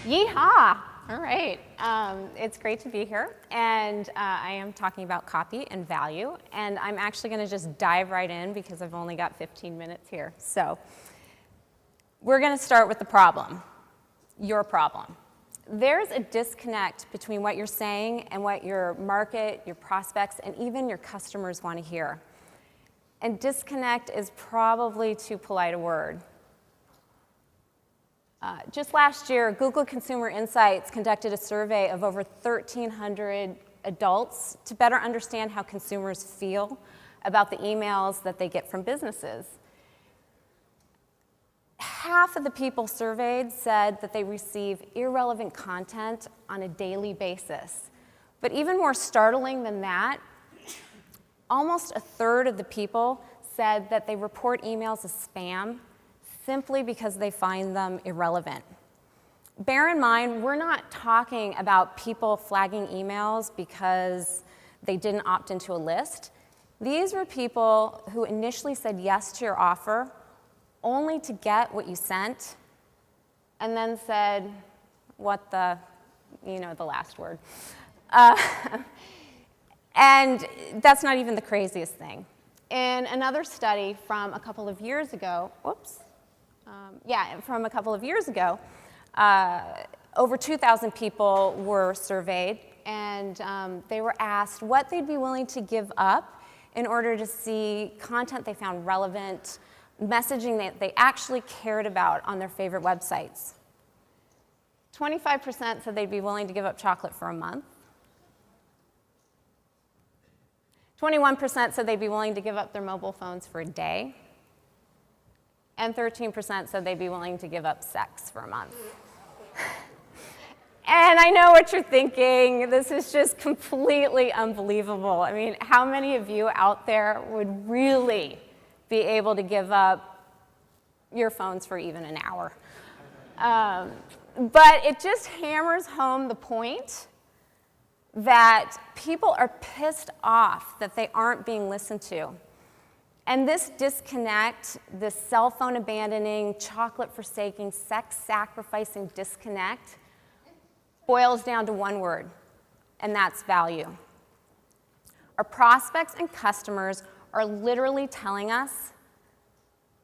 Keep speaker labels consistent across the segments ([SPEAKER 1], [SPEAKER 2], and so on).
[SPEAKER 1] Yeehaw! All right, it's great to be here, and I am talking about copy and value, and I'm actually going to just dive right in because I've only got 15 minutes here. So we're going to start with the problem, your problem. There's a disconnect between what you're saying and what your market, your prospects, and even your customers want to hear. And disconnect is probably too polite a word. Just last year, Google Consumer Insights conducted a survey of over 1,300 adults to better understand how consumers feel about the emails that they get from businesses. Half of the people surveyed said that they receive irrelevant content on a daily basis. But even more startling than that, almost a third of the people said that they report emails as spam simply because they find them irrelevant. Bear in mind, we're not talking about people flagging emails because they didn't opt into a list. These were people who initially said yes to your offer only to get what you sent and then said, what the, the last word. And that's not even the craziest thing. In another study from a couple of years ago, over 2,000 people were surveyed, and they were asked what they'd be willing to give up in order to see content they found relevant, messaging that they actually cared about on their favorite websites. 25% said they'd be willing to give up chocolate for a month. 21% said they'd be willing to give up their mobile phones for a day. And 13% said they'd be willing to give up sex for a month. And I know what you're thinking. This is just completely unbelievable. I mean, how many of you out there would really be able to give up your phones for even an hour? But it just hammers home the point that people are pissed off that they aren't being listened to. And this disconnect, this cell phone abandoning, chocolate forsaking, sex sacrificing disconnect boils down to one word, and that's value. Our prospects and customers are literally telling us,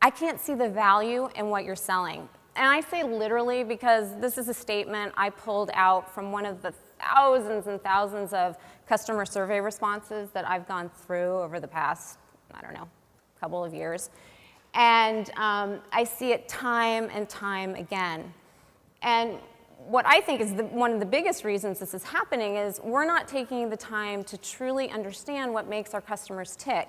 [SPEAKER 1] I can't see the value in what you're selling. And I say literally because this is a statement I pulled out from one of the thousands and thousands of customer survey responses that I've gone through over the past, couple of years. And I see it time and time again. And what I think is one of the biggest reasons this is happening is we're not taking the time to truly understand what makes our customers tick,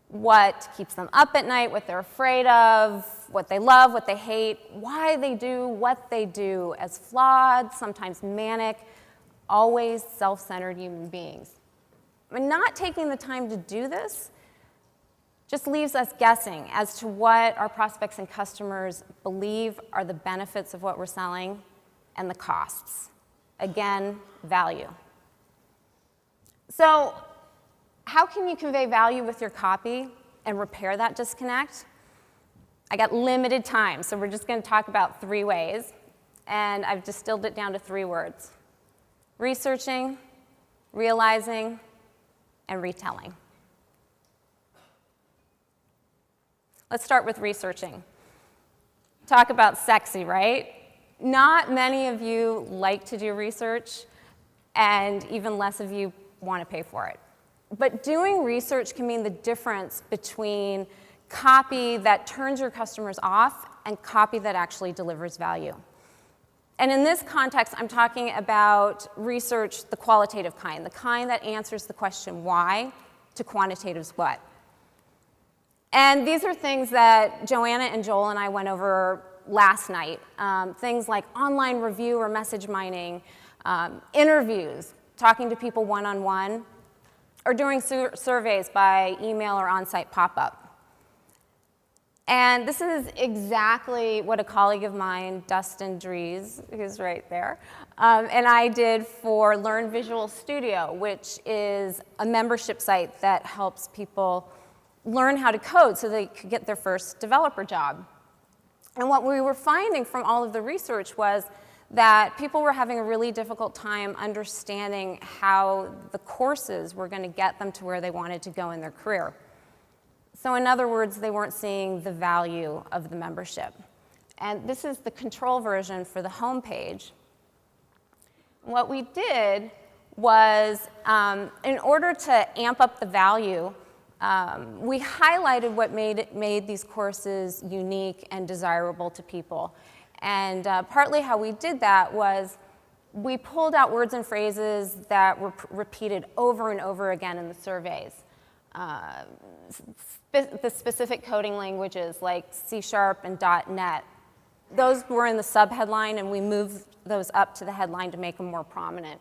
[SPEAKER 1] what keeps them up at night, what they're afraid of, what they love, what they hate, why they do what they do as flawed, sometimes manic, always self-centered human beings. And not taking the time to do this just leaves us guessing as to what our prospects and customers believe are the benefits of what we're selling and the costs. Again, value. So how can you convey value with your copy and repair that disconnect? I got limited time, so we're just going to talk about 3 ways, and I've distilled it down to 3 words: researching, realizing, and retelling. Let's start with researching. Talk about sexy, right? Not many of you like to do research, and even less of you want to pay for it. But doing research can mean the difference between copy that turns your customers off and copy that actually delivers value. And in this context, I'm talking about research, the qualitative kind, the kind that answers the question why to quantitative what. And these are things that Joanna and Joel and I went over last night. Things like online review or message mining, interviews, talking to people one-on-one, or doing surveys by email or on-site pop-up. And this is exactly what a colleague of mine, Dustin Dries, who's right there, and I did for Learn Visual Studio, which is a membership site that helps people learn how to code so they could get their first developer job. And what we were finding from all of the research was that people were having a really difficult time understanding how the courses were going to get them to where they wanted to go in their career. So in other words, they weren't seeing the value of the membership. And this is the control version for the home page. What we did was, in order to amp up the value, we highlighted what made these courses unique and desirable to people. And partly how we did that was we pulled out words and phrases that were repeated over and over again in the surveys. The specific coding languages like C# and .NET. Those were in the subheadline, and we moved those up to the headline to make them more prominent.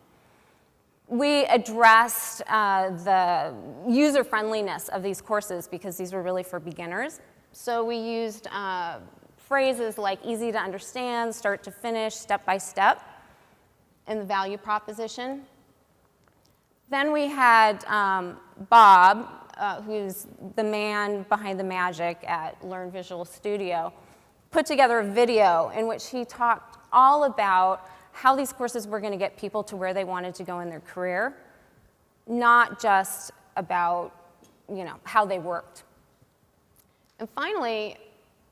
[SPEAKER 1] We addressed the user-friendliness of these courses because these were really for beginners. So we used phrases like easy to understand, start to finish, step by step in the value proposition. Then we had Bob, who's the man behind the magic at Learn Visual Studio, put together a video in which he talked all about how these courses were going to get people to where they wanted to go in their career, not just about, how they worked. And finally,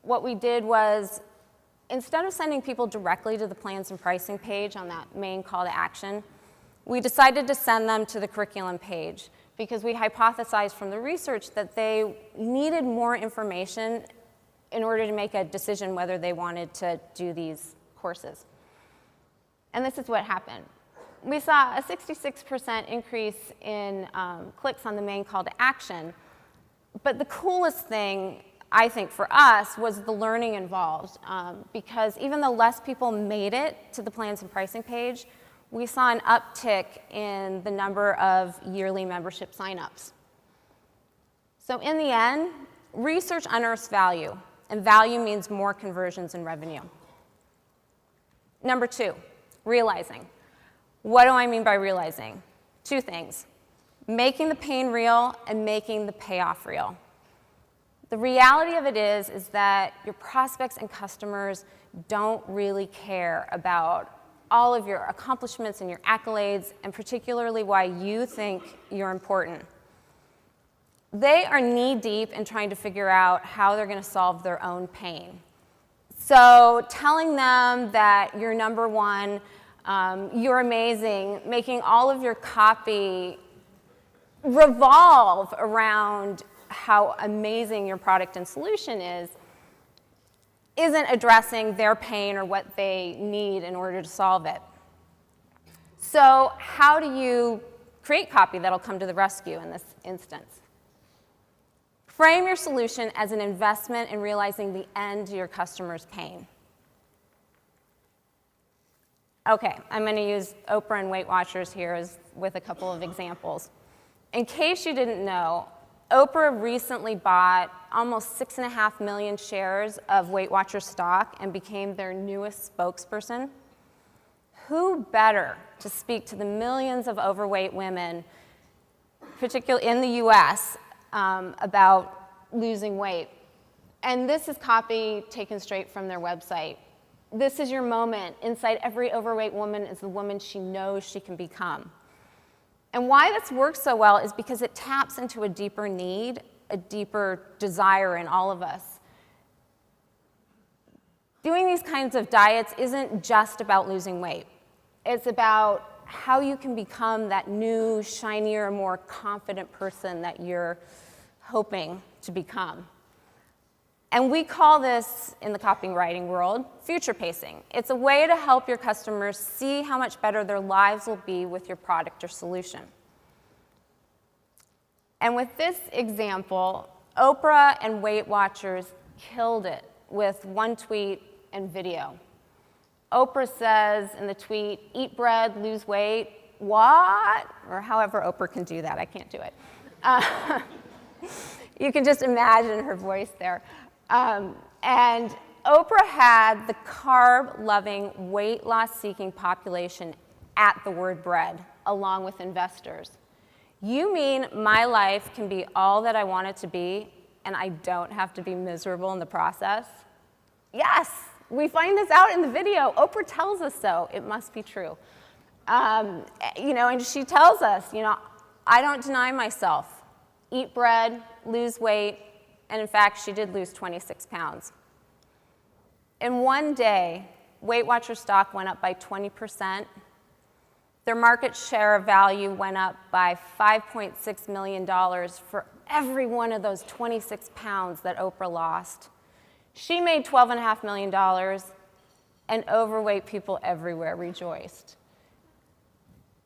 [SPEAKER 1] what we did was, instead of sending people directly to the plans and pricing page on that main call to action, we decided to send them to the curriculum page because we hypothesized from the research that they needed more information in order to make a decision whether they wanted to do these courses. And this is what happened. We saw a 66% increase in clicks on the main call to action, but the coolest thing, I think, for us was the learning involved, because even though less people made it to the plans and pricing page, we saw an uptick in the number of yearly membership signups. So in the end, research unearths value, and value means more conversions and revenue. Number 2, realizing. What do I mean by realizing? 2 things: making the pain real and making the payoff real. The reality of it is that your prospects and customers don't really care about all of your accomplishments and your accolades, and particularly why you think you're important. They are knee-deep in trying to figure out how they're going to solve their own pain. So telling them that you're number one, you're amazing, making all of your copy revolve around how amazing your product and solution isn't addressing their pain or what they need in order to solve it. So how do you create copy that'll come to the rescue in this instance? Frame your solution as an investment in realizing the end to your customer's pain. Okay, I'm going to use Oprah and Weight Watchers here with a couple of examples. In case you didn't know, Oprah recently bought almost 6.5 million shares of Weight Watchers stock and became their newest spokesperson. Who better to speak to the millions of overweight women, particularly in the US, about losing weight? And this is copy taken straight from their website. This is your moment. Inside every overweight woman is the woman she knows she can become. And why this works so well is because it taps into a deeper need, a deeper desire in all of us. Doing these kinds of diets isn't just about losing weight. It's about how you can become that new, shinier, more confident person that you're hoping to become. And we call this, in the copywriting world, future pacing. It's a way to help your customers see how much better their lives will be with your product or solution. And with this example, Oprah and Weight Watchers killed it with one tweet and video. Oprah says in the tweet, "Eat bread, lose weight." What? Or however Oprah can do that. I can't do it. You can just imagine her voice there. And Oprah had the carb-loving, weight-loss-seeking population at the word bread, along with investors. You mean my life can be all that I want it to be, and I don't have to be miserable in the process? Yes, We find this out in the video. Oprah tells us so. It must be true. And she tells us, I don't deny myself. Eat bread, lose weight, and in fact, she did lose 26 pounds. In one day, Weight Watchers stock went up by 20%. Their market share of value went up by $5.6 million for every one of those 26 pounds that Oprah lost. She made $12.5 million, and overweight people everywhere rejoiced.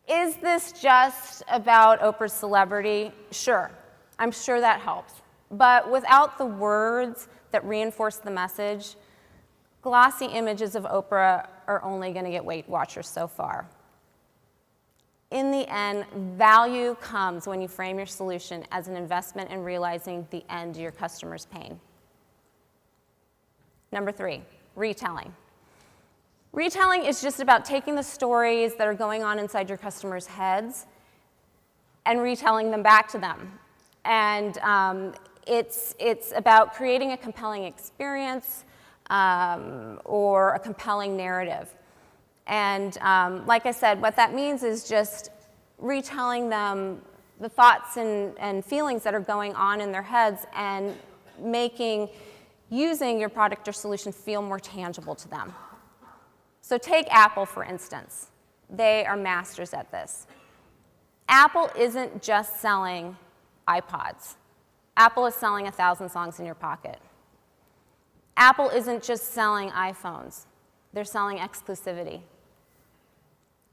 [SPEAKER 1] Is this just about Oprah's celebrity? Sure, I'm sure that helps. But without the words that reinforce the message, glossy images of Oprah are only going to get Weight Watchers so far. In the end, value comes when you frame your solution as an investment in realizing the end of your customer's pain. Number 3, retelling. Retelling is just about taking the stories that are going on inside your customers' heads and retelling them back to them. And it's about creating a compelling experience or a compelling narrative. And like I said, what that means is just retelling them the thoughts and feelings that are going on in their heads and using your product or solution feel more tangible to them. So take Apple, for instance. They are masters at this. Apple isn't just selling iPods. Apple is selling 1,000 songs in your pocket. Apple isn't just selling iPhones. They're selling exclusivity.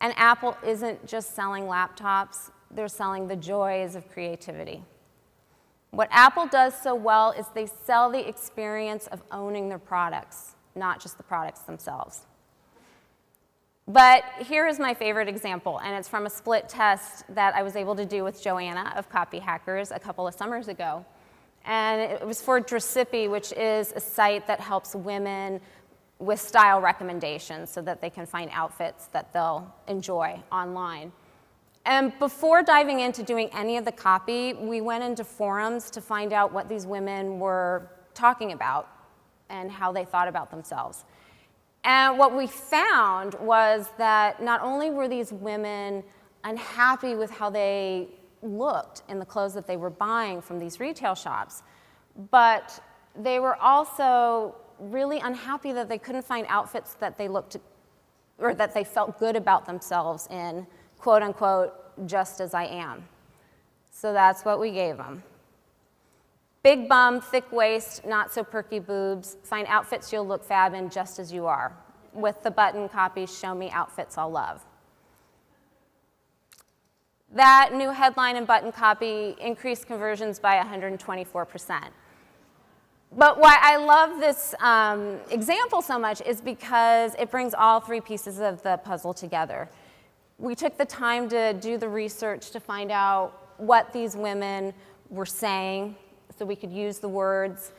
[SPEAKER 1] And Apple isn't just selling laptops. They're selling the joys of creativity. What Apple does so well is they sell the experience of owning their products, not just the products themselves. But here is my favorite example, and it's from a split test that I was able to do with Joanna of Copy Hackers a couple of summers ago. And it was for Dressipi, which is a site that helps women with style recommendations so that they can find outfits that they'll enjoy online. And before diving into doing any of the copy, we went into forums to find out what these women were talking about and how they thought about themselves. And what we found was that not only were these women unhappy with how they looked in the clothes that they were buying from these retail shops, but they were also really unhappy that they couldn't find outfits that they looked or that they felt good about themselves in, quote unquote, just as I am. So that's what we gave them. Big bum, thick waist, not so perky boobs, find outfits you'll look fab in just as you are, with the button copy, show me outfits I'll love. That new headline and button copy increased conversions by 124%. But why I love this example so much is because it brings all 3 pieces of the puzzle together. We took the time to do the research to find out what these women were saying so we could use the words.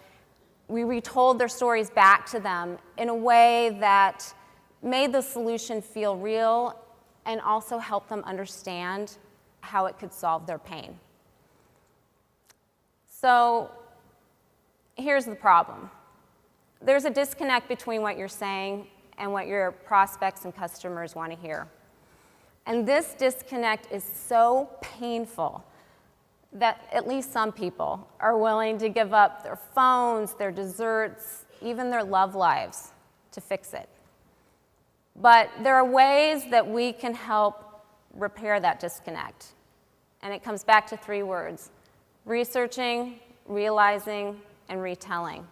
[SPEAKER 1] We retold their stories back to them in a way that made the solution feel real and also helped them understand how it could solve their pain. So here's the problem. There's a disconnect between what you're saying and what your prospects and customers want to hear. And this disconnect is so painful that at least some people are willing to give up their phones, their desserts, even their love lives to fix it. But there are ways that we can help repair that disconnect. And it comes back to 3 words: researching, realizing, and retelling.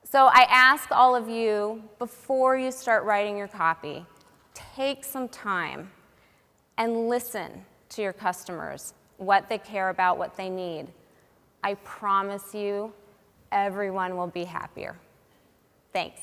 [SPEAKER 1] So I ask all of you, before you start writing your copy, take some time and listen to your customers, what they care about, what they need. I promise you, everyone will be happier. Thanks.